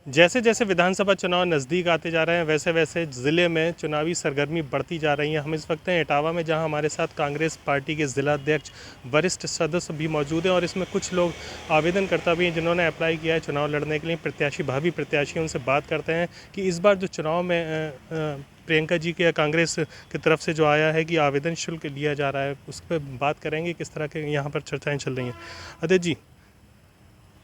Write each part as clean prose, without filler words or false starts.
जैसे जैसे विधानसभा चुनाव नज़दीक आते जा रहे हैं वैसे वैसे ज़िले में चुनावी सरगर्मी बढ़ती जा रही है। हम इस वक्त हैं इटावा में, जहां हमारे साथ कांग्रेस पार्टी के ज़िला अध्यक्ष वरिष्ठ सदस्य भी मौजूद हैं और इसमें कुछ लोग आवेदनकर्ता भी हैं जिन्होंने अप्लाई किया है चुनाव लड़ने के लिए। प्रत्याशी, भावी प्रत्याशी, उनसे बात करते हैं कि इस बार जो चुनाव में प्रियंका जी के कांग्रेस की तरफ से जो आया है कि आवेदन शुल्क लिया जा रहा है, उस पर बात करेंगे। किस तरह के यहाँ पर चर्चाएँ चल रही हैं। अजय जी,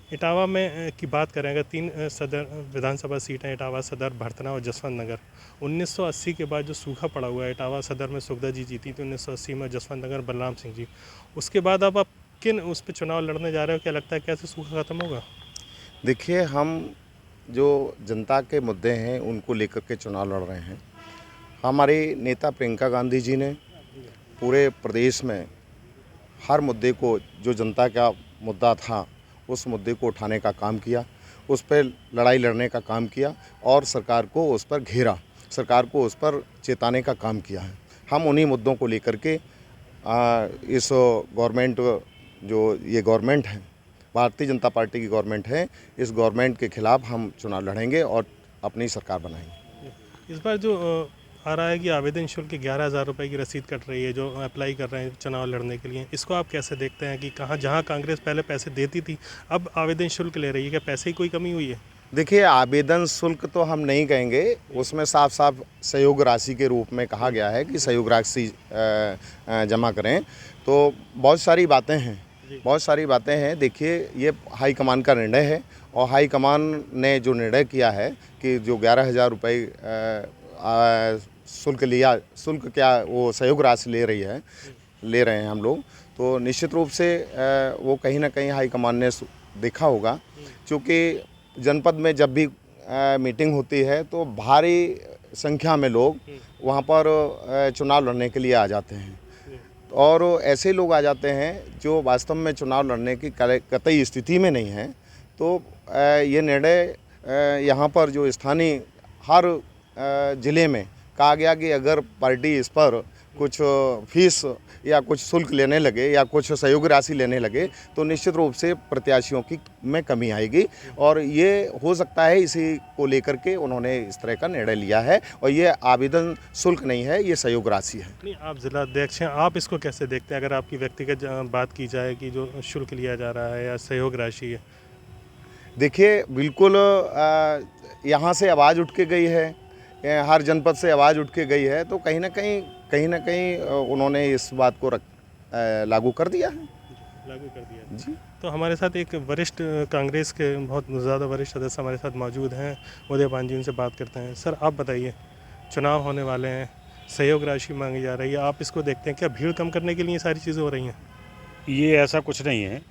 इटावा में की बात करें अगर, 3 सदर विधानसभा सीट हैं, इटावा सदर, भरतना और जसवंत नगर। 1980 के बाद जो सूखा पड़ा हुआ है, इटावा सदर में सुखदा जी जीती थी 1980 में, जसवंत नगर बलराम सिंह जी। उसके बाद अब आप किन उस पर चुनाव लड़ने जा रहे हो? क्या लगता है कैसे सूखा ख़त्म होगा? देखिए, हम जो जनता के मुद्दे हैं उनको लेकर के चुनाव लड़ रहे हैं। हमारे नेता प्रियंका गांधी जी ने पूरे प्रदेश में हर मुद्दे को, जो जनता का मुद्दा था उस मुद्दे को उठाने का काम किया, उस पर लड़ाई लड़ने का काम किया और सरकार को उस पर घेरा, सरकार को उस पर चेताने का काम किया है। हम उन्हीं मुद्दों को लेकर के इस गवर्नमेंट, जो ये गवर्नमेंट है, भारतीय जनता पार्टी की गवर्नमेंट है, इस गवर्नमेंट के खिलाफ हम चुनाव लड़ेंगे और अपनी सरकार बनाएंगे। इस बार जो आ रहा है कि आवेदन शुल्क 11,000 रुपये की रसीद कट रही है जो अप्लाई कर रहे हैं चुनाव लड़ने के लिए, इसको आप कैसे देखते हैं कि कहाँ, जहाँ कांग्रेस पहले पैसे देती थी अब आवेदन शुल्क ले रही है, क्या पैसे की कोई कमी हुई है? देखिए, आवेदन शुल्क तो हम नहीं कहेंगे, उसमें साफ साफ सहयोग राशि के रूप में कहा गया है कि सहयोग राशि जमा करें। तो बहुत सारी बातें हैं, बहुत सारी बातें हैं। देखिए, ये हाईकमान का निर्णय है और हाईकमान ने जो निर्णय किया है कि जो 11,000 रुपये शुल्क लिया, शुल्क क्या, वो सहयोग राशि ले रहे हैं हम लोग, तो निश्चित रूप से वो कहीं ना कहीं हाईकमान ने देखा होगा। क्योंकि जनपद में जब भी मीटिंग होती है तो भारी संख्या में लोग वहाँ पर चुनाव लड़ने के लिए आ जाते हैं और ऐसे लोग आ जाते हैं जो वास्तव में चुनाव लड़ने की कतई स्थिति में नहीं है। तो ये निर्णय यहाँ पर जो स्थानीय हर ज़िले में कहा गया कि अगर पार्टी इस पर कुछ फीस या कुछ शुल्क लेने लगे या कुछ सहयोग राशि लेने लगे तो निश्चित रूप से प्रत्याशियों की में कमी आएगी और ये हो सकता है, इसी को लेकर के उन्होंने इस तरह का निर्णय लिया है। और ये आवेदन शुल्क नहीं है, ये सहयोग राशि है। नहीं, आप जिला अध्यक्ष हैं, आप इसको कैसे देखते हैं? अगर आपकी व्यक्तिगत बात की जाए कि जो शुल्क लिया जा रहा है या सहयोग राशि है। देखिए, बिल्कुल यहाँ से आवाज़ उठ के गई है, हर जनपद से आवाज़ उठ के गई है, तो कहीं ना कहीं उन्होंने इस बात को लागू कर दिया है। लागू कर दिया जी। तो हमारे साथ एक वरिष्ठ कांग्रेस के बहुत ज़्यादा वरिष्ठ सदस्य हमारे साथ मौजूद हैं, उदयपान जी, उनसे बात करते हैं। सर, आप बताइए, चुनाव होने वाले हैं, सहयोग राशि मांगी जा रही है, आप इसको देखते हैं? क्या भीड़ कम करने के लिए ये सारी चीज़ें हो रही हैं? ये ऐसा कुछ नहीं है।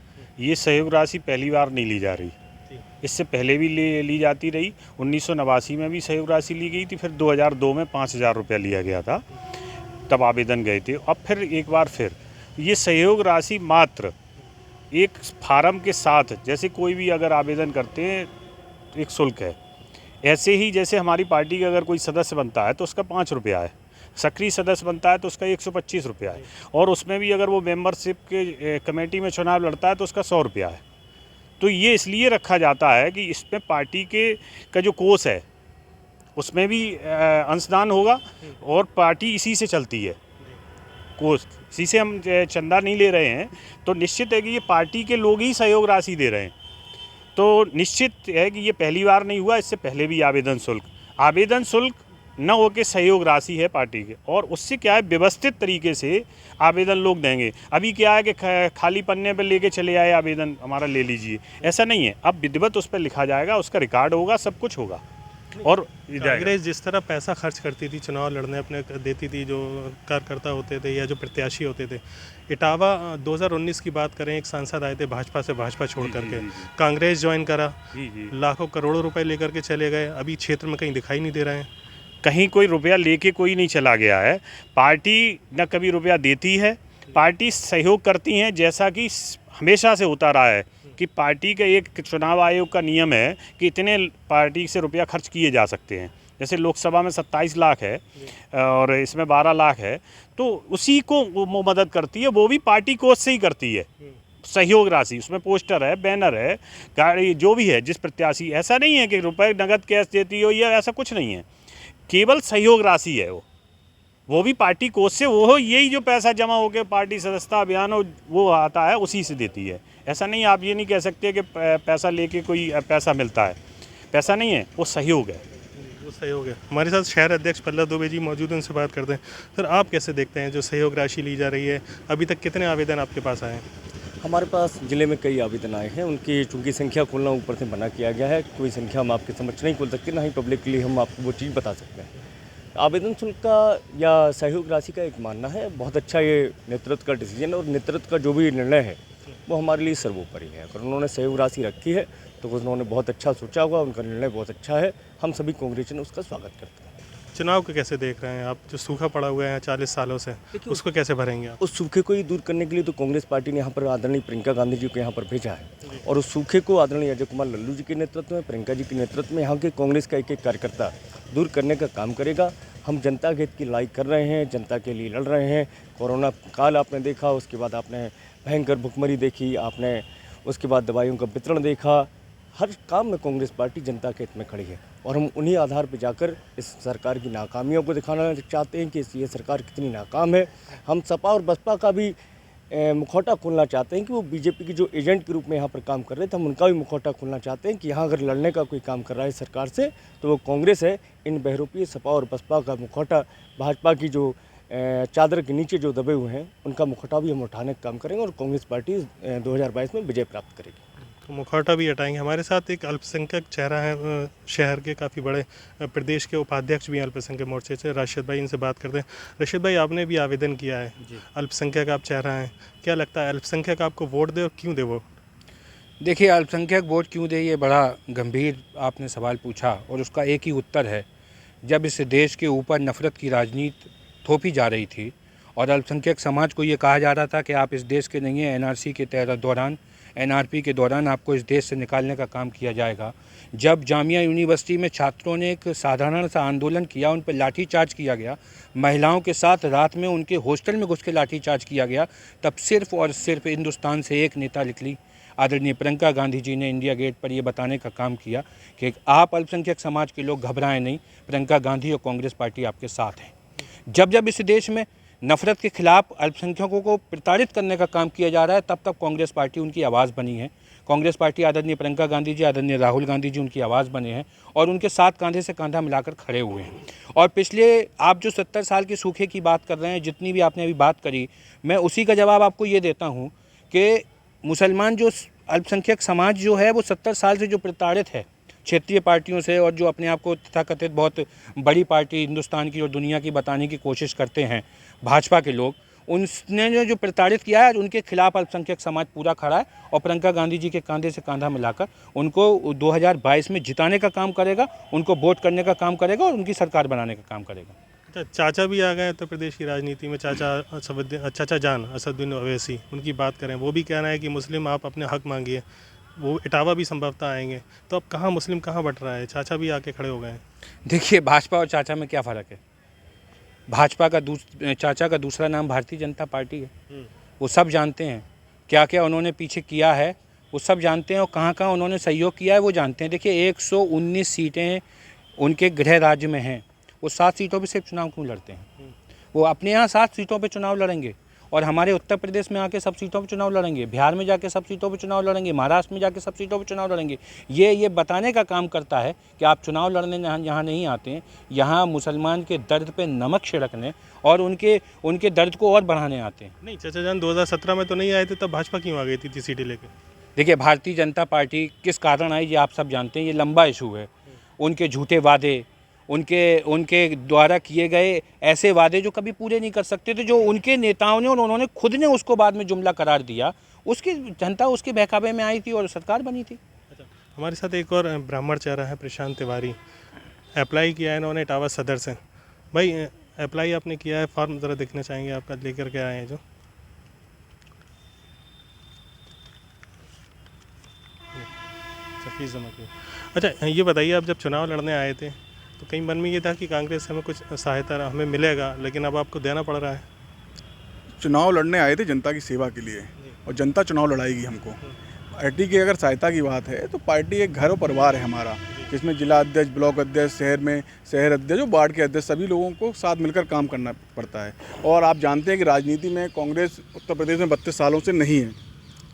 ये सहयोग राशि पहली बार नहीं ली जा रही, इससे पहले भी ली जाती रही। 1989 में भी सहयोग राशि ली गई थी, फिर 2002 में 5,000 रुपया लिया गया था, तब आवेदन गए थे। अब फिर एक बार फिर ये सहयोग राशि मात्र एक फार्म के साथ, जैसे कोई भी अगर आवेदन करते हैं एक शुल्क है, ऐसे ही जैसे हमारी पार्टी का अगर कोई सदस्य बनता है तो उसका 5 रुपया है, सक्रिय सदस्य बनता है तो उसका 125 रुपया है, और उसमें भी अगर वो मेंबरशिप के कमेटी में चुनाव लड़ता है तो उसका 100 रुपया है। तो ये इसलिए रखा जाता है कि इसमें पार्टी का जो कोष है उसमें भी अंशदान होगा और पार्टी इसी से चलती है, कोष इसी से, हम चंदा नहीं ले रहे हैं। तो निश्चित है कि ये पार्टी के लोग ही सहयोग राशि दे रहे हैं। तो निश्चित है कि ये पहली बार नहीं हुआ, इससे पहले भी आवेदन शुल्क न हो के सहयोग राशि है पार्टी के, और उससे क्या है, व्यवस्थित तरीके से आवेदन लोग देंगे। अभी क्या है कि खाली पन्ने पर लेके चले आए आवेदन, हमारा ले लीजिए, ऐसा नहीं है। अब विधिवत उस पर लिखा जाएगा, उसका रिकॉर्ड होगा, सब कुछ होगा। और कांग्रेस जिस तरह पैसा खर्च करती थी चुनाव लड़ने, अपने देती थी, जो कार्यकर्ता होते थे या जो प्रत्याशी होते थे, इटावा 2019 की बात करें, एक सांसद आए थे भाजपा से, भाजपा छोड़ करके कांग्रेस ज्वाइन करा, लाखों करोड़ों रुपए लेकर के चले गए, अभी क्षेत्र में कहीं दिखाई नहीं दे रहे हैं। कहीं कोई रुपया लेके कोई नहीं चला गया है। पार्टी न कभी रुपया देती है, पार्टी सहयोग करती हैं, जैसा कि हमेशा से होता रहा है कि पार्टी का एक चुनाव आयोग का नियम है कि इतने पार्टी से रुपया खर्च किए जा सकते हैं। जैसे लोकसभा में 27 लाख है और इसमें 12 लाख है, तो उसी को वो मदद करती है, वो भी पार्टी कोष से ही करती है। सहयोग राशि, उसमें पोस्टर है, बैनर है, गाड़ी जो भी है, जिस प्रत्याशी, ऐसा नहीं है कि रुपए नगद कैश देती हो या ऐसा कुछ नहीं है, केवल सहयोग राशि है वो भी पार्टी कोष से, वो यही जो पैसा जमा होकर पार्टी सदस्यता अभियान वो आता है उसी से देती है। ऐसा नहीं, आप ये नहीं कह सकते कि पैसा लेके कोई पैसा मिलता है, पैसा नहीं है, वो सहयोग है। वो सहयोग है। हमारे साथ शहर अध्यक्ष पल्लव दुबे जी मौजूद हैं, उनसे बात करते हैं। सर, आप कैसे देखते हैं जो सहयोग राशि ली जा रही है, अभी तक कितने आवेदन आपके पास आए हैं? हमारे पास ज़िले में कई आवेदन आए हैं, उनकी चूँकि संख्या खोलना ऊपर से मना किया गया है, कोई संख्या हम आपके समक्ष नहीं खोल सकते, ना ही पब्लिकली हम आपको वो चीज़ बता सकते हैं। आवेदन शुल्क का या सहयोग राशि का एक मानना है, बहुत अच्छा ये नेतृत्व का डिसीजन, और नेतृत्व का जो भी निर्णय है वो हमारे लिए सर्वोपरि है। अगर उन्होंने सहयोग राशि रखी है तो उन्होंने बहुत अच्छा सोचा होगा, उनका निर्णय बहुत अच्छा है, हम सभी कांग्रेसियन उसका स्वागत करते हैं। चुनाव को कैसे देख रहे हैं आप? जो सूखा पड़ा हुआ है 40 सालों से, उसको कैसे भरेंगे आप? उस सूखे को ही दूर करने के लिए तो कांग्रेस पार्टी ने यहाँ पर आदरणीय प्रियंका गांधी जी को यहाँ पर भेजा है, और उस सूखे को आदरणीय अजय कुमार लल्लू जी के नेतृत्व में, प्रियंका जी के नेतृत्व में यहाँ के कांग्रेस का एक एक कार्यकर्ता दूर करने का काम करेगा। हम जनता के हित की लड़ाई कर रहे हैं, जनता के लिए लड़ रहे हैं। कोरोना काल आपने देखा, उसके बाद आपने भयंकर भुखमरी देखी, आपने उसके बाद दवाइयों का वितरण देखा। हर काम में कांग्रेस पार्टी जनता के हित में खड़ी है, और हम उन्हीं आधार पर जाकर इस सरकार की नाकामियों को दिखाना चाहते हैं कि ये सरकार कितनी नाकाम है। हम सपा और बसपा का भी मुखौटा खोलना चाहते हैं कि वो बीजेपी के जो एजेंट के रूप में यहाँ पर काम कर रहे थे, हम उनका भी मुखौटा खोलना चाहते हैं कि यहाँ अगर लड़ने का कोई काम कर रहा है सरकार से तो वो कांग्रेस है। इन बहरूपीय सपा और बसपा का मुखौटा, भाजपा की जो चादर के नीचे जो दबे हुए हैं, उनका मुखौटा भी हम उठाने का काम करेंगे, और कांग्रेस पार्टी 2022 में विजय प्राप्त करेगी। तो मुखौटा भी हटाएंगे। हमारे साथ एक अल्पसंख्यक चेहरा है, शहर के काफ़ी बड़े, प्रदेश के उपाध्यक्ष भी हैं अल्पसंख्यक मोर्चे से, राशिद भाई, इनसे बात करते हैं। राशिद भाई, आपने भी आवेदन किया है, अल्पसंख्यक आप चेहरा हैं, क्या लगता है अल्पसंख्यक आपको वोट दे और क्यों दे वोट? देखिए, अल्पसंख्यक वोट क्यों दे, ये बड़ा गंभीर आपने सवाल पूछा, और उसका एक ही उत्तर है। जब इस देश के ऊपर नफ़रत की राजनीति थोपी जा रही थी और अल्पसंख्यक समाज को ये कहा जा रहा था कि आप इस देश के नहीं हैं, एनआरसी के दौरान, एनआरपी के दौरान आपको इस देश से निकालने का काम किया जाएगा। जब जामिया यूनिवर्सिटी में छात्रों ने एक साधारण सा आंदोलन किया, उन पर लाठीचार्ज किया गया, महिलाओं के साथ रात में उनके हॉस्टल में घुस के लाठीचार्ज किया गया, तब सिर्फ और सिर्फ हिंदुस्तान से एक नेता निकली, आदरणीय प्रियंका गांधी जी ने इंडिया गेट पर ये बताने का काम किया कि आप अल्पसंख्यक समाज के लोग घबराएं नहीं, प्रियंका गांधी और कांग्रेस पार्टी आपके साथ है। जब जब इस देश में नफ़रत के खिलाफ अल्पसंख्यकों को प्रताड़ित करने का काम किया जा रहा है, तब तब कांग्रेस पार्टी उनकी आवाज़ बनी है। कांग्रेस पार्टी आदरणीय प्रियंका गांधी जी, आदरणीय राहुल गांधी जी उनकी आवाज़ बने हैं, और उनके साथ कंधे से कंधा मिलाकर खड़े हुए हैं। और पिछले आप जो 70 साल के सूखे की बात कर रहे हैं, जितनी भी आपने अभी बात करी, मैं उसी का जवाब आपको ये देता हूँ कि मुसलमान जो अल्पसंख्यक समाज जो है, वो 70 साल से जो प्रताड़ित है क्षेत्रीय पार्टियों से, और जो अपने आप को तथाकथित बहुत बड़ी पार्टी हिंदुस्तान की और दुनिया की बताने की कोशिश करते हैं भाजपा के लोग, उनने जो प्रताड़ित किया है, उनके खिलाफ अल्पसंख्यक समाज पूरा खड़ा है, और प्रियंका गांधी जी के कंधे से कंधा मिलाकर उनको 2022 में जिताने का काम करेगा, उनको वोट करने का काम करेगा, और उनकी सरकार बनाने का काम करेगा। अच्छा, चाचा भी आ गए उत्तर प्रदेश की राजनीति में, चाचा जान असदुद्दीन ओवैसी, उनकी बात करें, वो भी कह रहे हैं कि मुस्लिम आप अपने हक मांगिए, वो इटावा भी संभवतः आएंगे, तो अब कहाँ मुस्लिम कहाँ बट रहा है? चाचा भी आके खड़े हो गए हैं। देखिए, भाजपा और चाचा में क्या फ़र्क है? भाजपा का चाचा का दूसरा नाम भारतीय जनता पार्टी है। वो सब जानते हैं क्या क्या उन्होंने पीछे किया है, वो सब जानते हैं, और कहाँ कहाँ उन्होंने सहयोग किया है वो जानते हैं। देखिए, 119 सीटें उनके गृह राज्य में हैं, वो 7 सीटों पे सिर्फ चुनाव क्यों लड़ते हैं? वो अपने यहाँ 7 सीटों पे चुनाव लड़ेंगे, और हमारे उत्तर प्रदेश में आके सब सीटों पे चुनाव लड़ेंगे, बिहार में जाके सब सीटों पे चुनाव लड़ेंगे, महाराष्ट्र में जाके सब सीटों पे चुनाव लड़ेंगे। ये बताने का काम करता है कि आप चुनाव लड़ने यहाँ नहीं आते हैं, यहाँ मुसलमान के दर्द पे नमक छिड़कने और उनके दर्द को और बढ़ाने आते हैं। नहीं, चाचा जान 2017 में तो नहीं आए थे, तब भाजपा क्यों आ गई थी सीटें लेके? देखिए, भारतीय जनता पार्टी किस कारण आई ये आप सब जानते हैं, ये लंबा इशू है। उनके झूठे वादे, उनके द्वारा किए गए ऐसे वादे जो कभी पूरे नहीं कर सकते थे, जो उनके नेताओं ने और उन्होंने खुद ने उसको बाद में जुमला करार दिया, उसकी जनता उसके बहकावे में आई थी और सरकार बनी थी। अच्छा, हमारे साथ एक और ब्राह्मण चेहरा है, प्रशांत तिवारी, अप्लाई किया है इन्होंने इटावा सदर से। भाई, अप्लाई आपने किया है, फॉर्म ज़रा देखना चाहेंगे आपका, लेकर के आए हैं जो फीस जमा की। अच्छा, ये बताइए, आप जब चुनाव लड़ने आए थे तो कहीं मन में ये था कि कांग्रेस से हमें कुछ सहायता हमें मिलेगा, लेकिन अब आपको देना पड़ रहा है? चुनाव लड़ने आए थे जनता की सेवा के लिए, और जनता चुनाव लड़ाएगी हमको। पार्टी की अगर सहायता की बात है तो पार्टी एक घर और परिवार है हमारा, जिसमें जिला अध्यक्ष, ब्लॉक अध्यक्ष, शहर अध्यक्ष और वार्ड के अध्यक्ष सभी लोगों को साथ मिलकर काम करना पड़ता है। और आप जानते हैं कि राजनीति में कांग्रेस उत्तर प्रदेश में 32 सालों से नहीं है।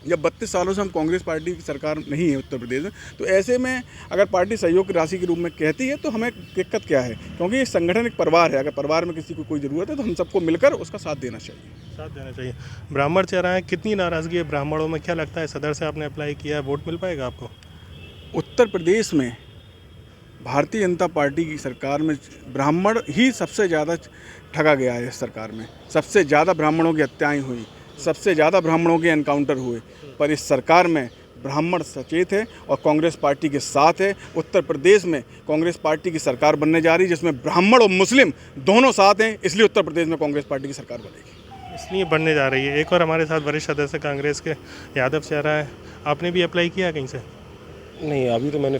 जब 32 सालों से हम कांग्रेस पार्टी की सरकार नहीं है उत्तर प्रदेश में, तो ऐसे में अगर पार्टी सहयोग की राशि के रूप में कहती है तो हमें दिक्कत क्या है, क्योंकि ये संगठन एक परिवार है। अगर परिवार में किसी को कोई ज़रूरत है तो हम सबको मिलकर उसका साथ देना चाहिए। ब्राह्मण चेहरा है, कितनी नाराज़गी है ब्राह्मणों में? क्या लगता है सदर से आपने अप्लाई किया है, वोट मिल पाएगा आपको? उत्तर प्रदेश में भारतीय जनता पार्टी की सरकार में ब्राह्मण ही सबसे ज़्यादा ठगा गया है। इस सरकार में सबसे ज़्यादा ब्राह्मणों की हत्याएँ हुई, सबसे ज़्यादा ब्राह्मणों के एनकाउंटर हुए, पर इस सरकार में ब्राह्मण सचेत है और कांग्रेस पार्टी के साथ है। उत्तर प्रदेश में कांग्रेस पार्टी की सरकार बनने जा रही है, जिसमें ब्राह्मण और मुस्लिम दोनों साथ हैं, इसलिए उत्तर प्रदेश में कांग्रेस पार्टी की सरकार बनेगी। इसलिए बनने जा रही है। एक और हमारे साथ वरिष्ठ सदस्य कांग्रेस के यादव चेहरा है, आपने भी अप्लाई किया कहीं से? नहीं, अभी तो मैंने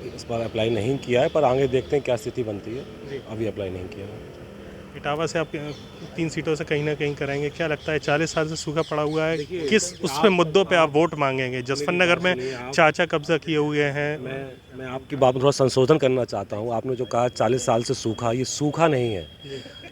इस बार अप्लाई नहीं किया है, पर आगे देखते हैं क्या स्थिति बनती है। अभी अप्लाई नहीं किया है। इटावा से आप 3 सीटों से कहीं ना कहीं कराएंगे, क्या लगता है? 40 साल से सूखा पड़ा हुआ है, किस उसमें मुद्दों पे आप वोट मांगेंगे? जसवंत नगर में चाचा कब्जा किए हुए हैं। मैं आपकी बात में थोड़ा संशोधन करना चाहता हूँ। आपने जो कहा 40 साल से सूखा, ये सूखा नहीं है।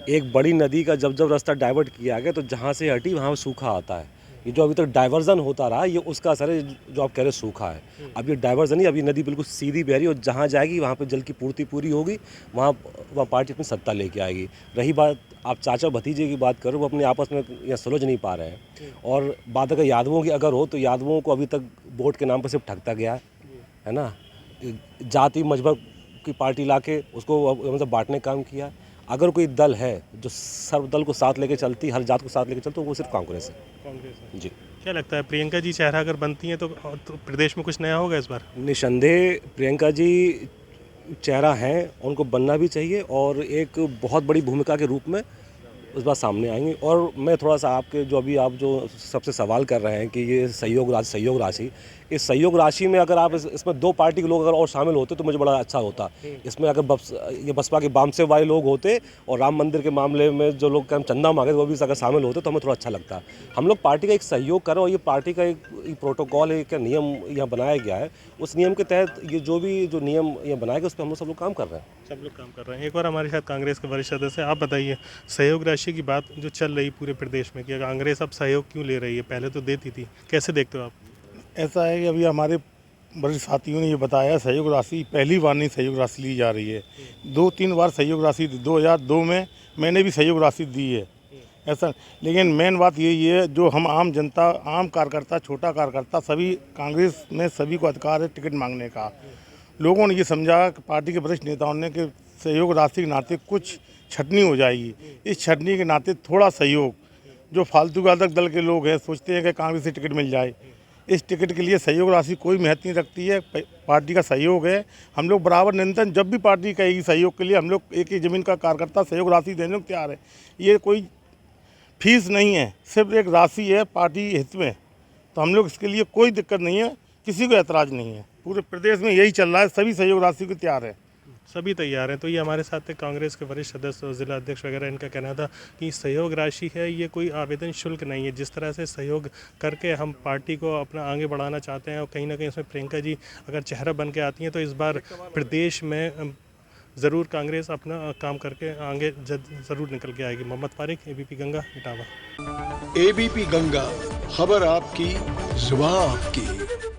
एक बड़ी नदी का जब रास्ता डाइवर्ट किया गया तो जहाँ से हटी वहाँ सूखा आता है। ये जो अभी तक डाइवर्जन होता रहा, ये उसका असर है जो आप कह रहे सूखा है। अब ये डाइवर्जन नहीं, अभी नदी बिल्कुल सीधी बह रही है और जहाँ जाएगी वहाँ पे जल की पूर्ति पूरी होगी, वहाँ पार्टी अपनी सत्ता लेके आएगी। रही बात आप चाचा भतीजे की बात करो, वो अपने आपस में यहाँ सुलझ नहीं पा रहे हैं। और बात अगर यादवों की अगर हो तो यादवों को अभी तक वोट के नाम पर सिर्फ ठगता गया है ना। जाति मजहब की पार्टी लाके उसको मतलब बांटने का काम किया। अगर कोई दल है जो सर्व दल को साथ लेके चलती, हर जात को साथ लेके चलती, तो वो सिर्फ कांग्रेस है। जी, क्या लगता है प्रियंका जी चेहरा अगर बनती हैं तो प्रदेश में कुछ नया होगा इस बार? निसंदेह प्रियंका जी चेहरा हैं, उनको बनना भी चाहिए और एक बहुत बड़ी भूमिका के रूप में उस बार सामने आएंगे। और मैं थोड़ा सा आपके जो अभी आप जो सबसे सवाल कर रहे हैं कि ये सहयोग राशि, इस सहयोग राशि में अगर आप इसमें 2 पार्टी के लोग अगर और शामिल होते तो मुझे बड़ा अच्छा होता। इसमें अगर ये बसपा के वामसे वाले लोग होते और राम मंदिर के मामले में जो लोग चंदा मांगे वो भी अगर शामिल होते तो हमें थोड़ा अच्छा लगता। हम लोग पार्टी का एक सहयोग करें और ये पार्टी का एक प्रोटोकॉल है, एक नियम यहाँ बनाया गया है, उस नियम के तहत ये जो नियम यहाँ बनाया गया उस पर हम लोग सब लोग काम कर रहे हैं। सब लोग काम कर रहे हैं। एक बार हमारे साथ कांग्रेस के वरिष्ठ सदस्य, आप बताइए सहयोग राशि की बात जो चल रही पूरे प्रदेश में कि कांग्रेस अब सहयोग क्यों ले रही है? पहले तो देती थी, कैसे देखते हो आप? ऐसा है कि अभी हमारे वरिष्ठ साथियों ने ये बताया, सहयोग राशि पहली बार नहीं सहयोग राशि ली जा रही है। 2-3 बार सहयोग राशि 2002 में मैंने भी सहयोग राशि दी है ऐसा। लेकिन मेन बात यही है, जो हम आम जनता, आम कार्यकर्ता, छोटा कार्यकर्ता, सभी कांग्रेस में सभी को अधिकार है टिकट मांगने का। लोगों ने ये समझा कि पार्टी के वरिष्ठ नेताओं ने कि सहयोग राशि के नाते कुछ छटनी हो जाएगी। इस छटनी के नाते थोड़ा सहयोग, जो फालतू वादक दल के लोग हैं सोचते हैं कि कांग्रेस से टिकट मिल जाए, इस टिकट के लिए सहयोग राशि कोई महत्व नहीं रखती है। पार्टी का सहयोग है, हम लोग बराबर निरंतर जब भी पार्टी कहेगी सहयोग के लिए हम लोग एक ही ज़मीन का कार्यकर्ता सहयोग राशि देने को तैयार है। ये कोई फीस नहीं है, सिर्फ एक राशि है पार्टी हित में, तो हम लोग इसके लिए कोई दिक्कत नहीं है, किसी को ऐतराज़ नहीं है। पूरे प्रदेश में यही चल रहा है, सभी सहयोग राशि को तैयार है, सभी तैयार हैं। तो ये हमारे साथ थे कांग्रेस के वरिष्ठ सदस्य और जिला अध्यक्ष वगैरह, इनका कहना था कि सहयोग राशि है, ये कोई आवेदन शुल्क नहीं है। जिस तरह से सहयोग करके हम पार्टी को अपना आगे बढ़ाना चाहते हैं और कहीं ना कहीं उसमें प्रियंका जी अगर चेहरा बन के आती हैं तो इस बार प्रदेश में ज़रूर कांग्रेस अपना काम करके आगे ज़रूर निकल के आएगी। मोहम्मद फारिक, ABP गंगा, इटावा। ABP गंगा, खबर आपकी, जुबान आपकी।